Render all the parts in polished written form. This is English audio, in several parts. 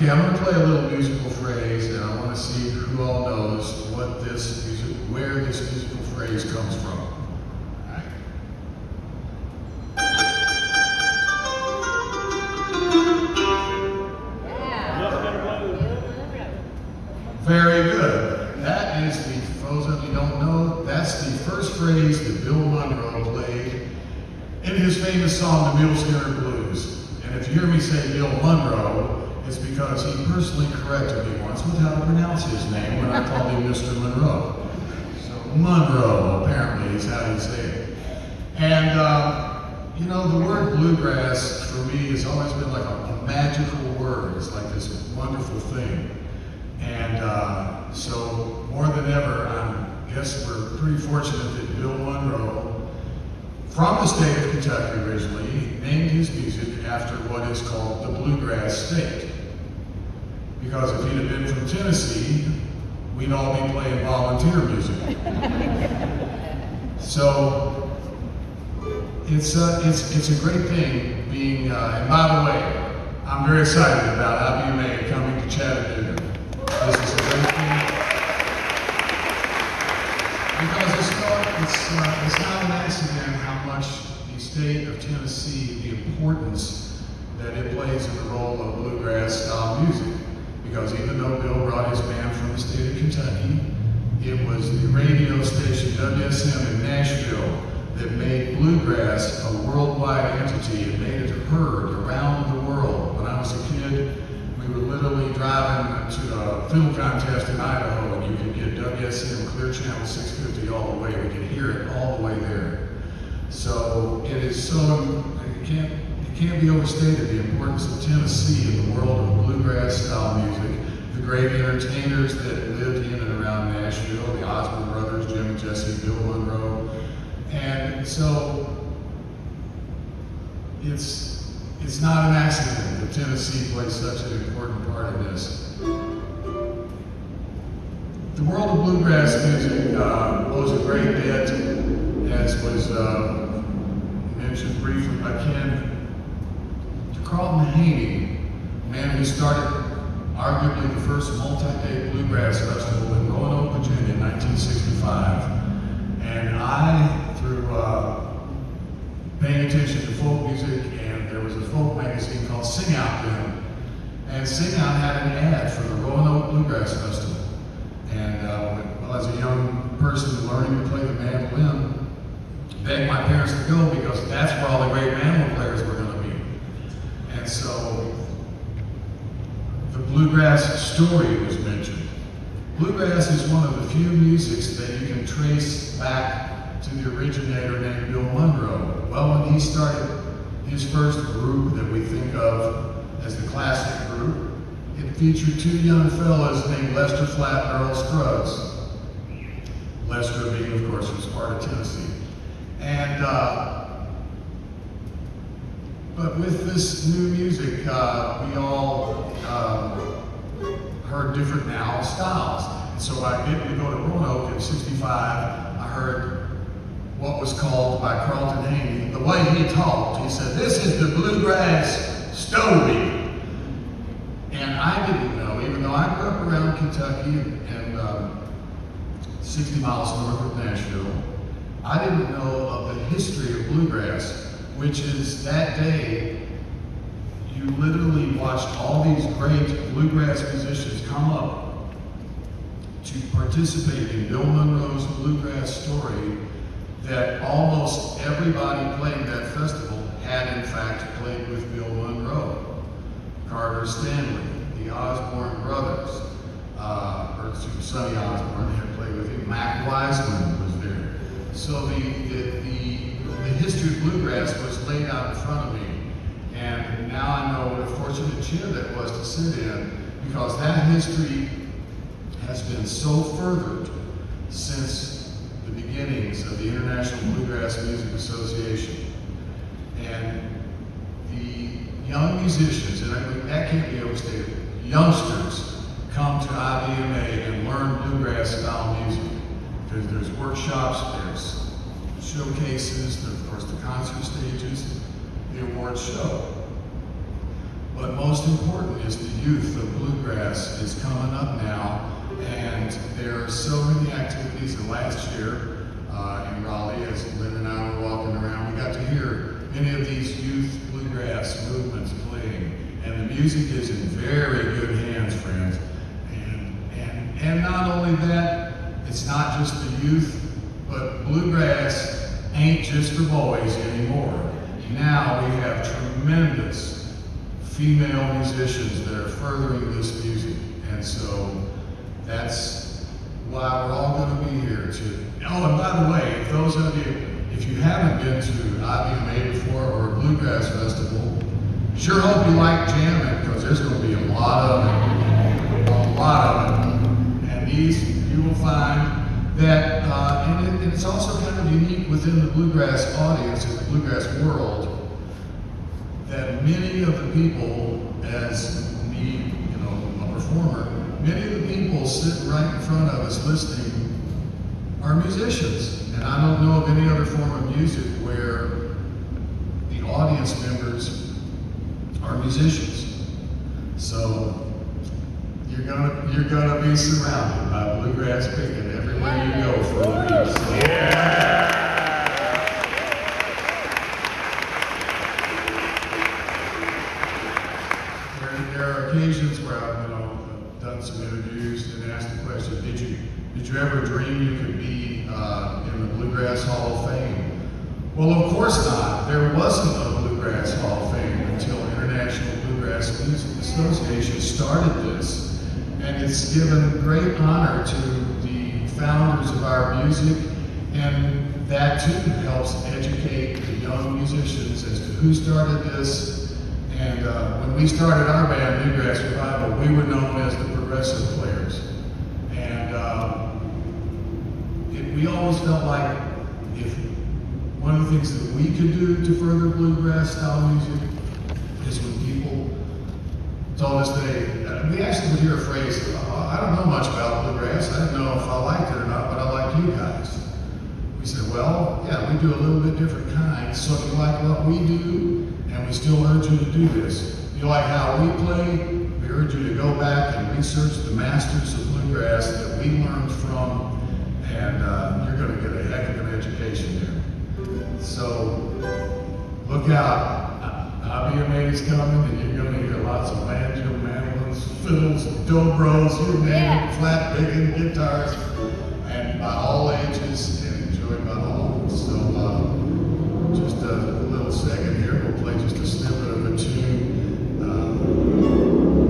Okay, I'm going to play a little musical phrase, and I want to see who all knows what this music, where this musical phrase comes from. All right. Very good. That is the, for those of you who don't know, that's the first phrase that Bill Monroe played in his famous song, The Mule Skinner Blues. And if you hear me say Bill Monroe, it's because he personally corrected me once with how to pronounce his name when I called him Mr. Monroe. So Monroe, apparently, is how you say it. And, you know, the word bluegrass for me has always been like a magical word. It's like this wonderful thing. And so more than ever, I guess we're pretty fortunate that Bill Monroe, from the state of Kentucky originally, named his music after what is called the Bluegrass State. Because if he'd have been from Tennessee, we'd all be playing volunteer music. So it's a great thing being, and by the way, I'm very excited about IBMA coming to Chattanooga. This is a great thing. Because it's not an accident how much the state of Tennessee, the importance that it plays in the role of bluegrass style music. Because even though Bill brought his band from the state of Kentucky, it was the radio station WSM in Nashville that made bluegrass a worldwide entity. It made it heard around the world. When I was a kid, we were literally driving to a film contest in Idaho, and you could get WSM Clear Channel 650 all the way. We could hear it all the way there. So it is so, it can't be overstated, the importance of Tennessee in the world of bluegrass style music. The great entertainers that lived in and around Nashville, the Osborne brothers, Jim and Jesse, Bill Monroe. And so it's not an accident that Tennessee plays such an important part of this. The world of bluegrass music owes a great debt, as was mentioned briefly by Ken, to Carlton Haney, a man who started arguably the first multi-day bluegrass festival in Roanoke, Virginia in 1965. And I, through paying attention to folk music, and there was a folk magazine called Sing Out then, and Sing Out had an ad for the Roanoke Bluegrass Festival. And as a young person learning to play the mandolin, begged my parents to go because that's where all the great mandolin players were going to be. And so the bluegrass story was mentioned. Bluegrass is one of the few musics that you can trace back to the originator named Bill Monroe. Well, when he started his first group that we think of as the classic group, it featured two young fellows named Lester Flatt and Earl Scruggs. Lester being, of course, was part of Tennessee. And, but with this new music, we all heard different now styles. And so I did go to Roanoke in '65. I heard what was called by Carlton Haney, the way he talked. He said, "This is the bluegrass Stovey." And I didn't know, even though I grew up around Kentucky and 60 miles north of Nashville, I didn't know of the history of bluegrass, which is that day you literally watched all these great bluegrass musicians come up to participate in Bill Monroe's bluegrass story, that almost everybody playing that festival had in fact played with Bill Monroe. Carter Stanley, the Osborne brothers, or Sonny Osborne had played with him. Mac Wiseman was there. So the history of bluegrass was laid out in front of me. And now I know what a fortunate chair that was to sit in, because that history has been so furthered since the beginnings of the International Bluegrass Music Association. And the young musicians, and that can't be overstated, youngsters come to IBMA and learn bluegrass style music. There's workshops, there's showcases, there's of course the concert stages, the award show. But But most important is the youth of Bluegrass is coming up now, and there are so many activities. And last year in Raleigh, as Lynn and I were walking around, we got to hear many of these youth bluegrass movements playing. And the music is in very good hands, friends. And not only that, it's not just the youth, but bluegrass ain't just for boys anymore. Now we have tremendous female musicians that are furthering this music. And so that's why we're all going to be here too. Oh, and by the way, if those of you, if you haven't been to IBMA before or a Bluegrass Festival, sure hope you like jamming, because there's going to be a lot of it. A lot of it. And these, you will find that, and it's also kind of unique within the bluegrass audience, in the bluegrass world, that many of the people, as me, a performer, many of the people sitting right in front of us listening are musicians. And I don't know of any other form of music where the audience members are musicians. So you're gonna be surrounded by bluegrass picking everywhere you go for a week. So, there are occasions where I've done some interviews and asked the question, did you ever dream you could be in the Bluegrass Hall of Fame? Well, of course not. There wasn't a Bluegrass Hall of Fame until International Bluegrass Music Association started this. And it's given great honor to the founders of our music, and that too helps educate the young musicians as to who started this. And when we started our band, Bluegrass Revival, we were known as the Progressive Players. And we always felt like if one of the things that we could do to further bluegrass style music is when people told us we actually would hear a phrase, I don't know much about bluegrass, I didn't know if I liked it or not, but I like you guys. We said, well, yeah, we do a little bit different kind, so if you like what we do, and we still urge you to do this, if you like how we play, we urge you to go back and research the masters of bluegrass that we learned from, and you're going to get a heck of an education there. So, look out. IBMA is coming, and you're going to hear lots of banjo, mandolins, fiddles, dobros, you name it, flat picking, guitars, and by all ages, and enjoyed by all. So, just a little second here, we'll play just a snippet of a tune. Thank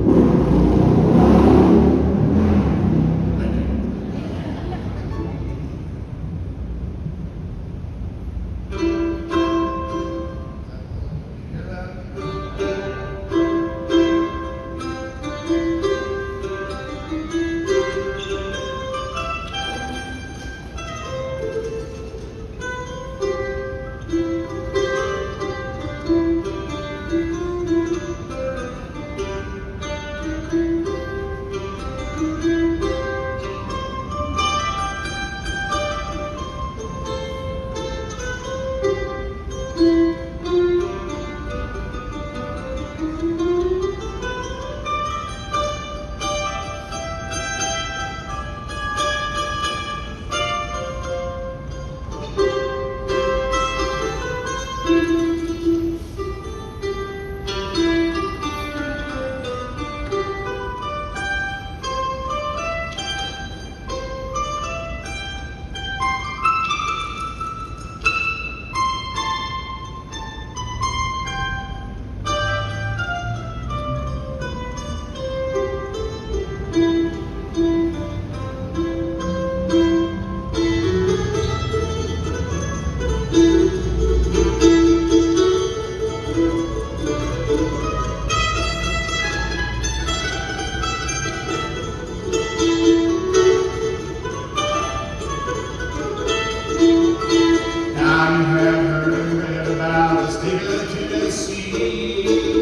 you. Now you have heard and read about the state of Tennessee.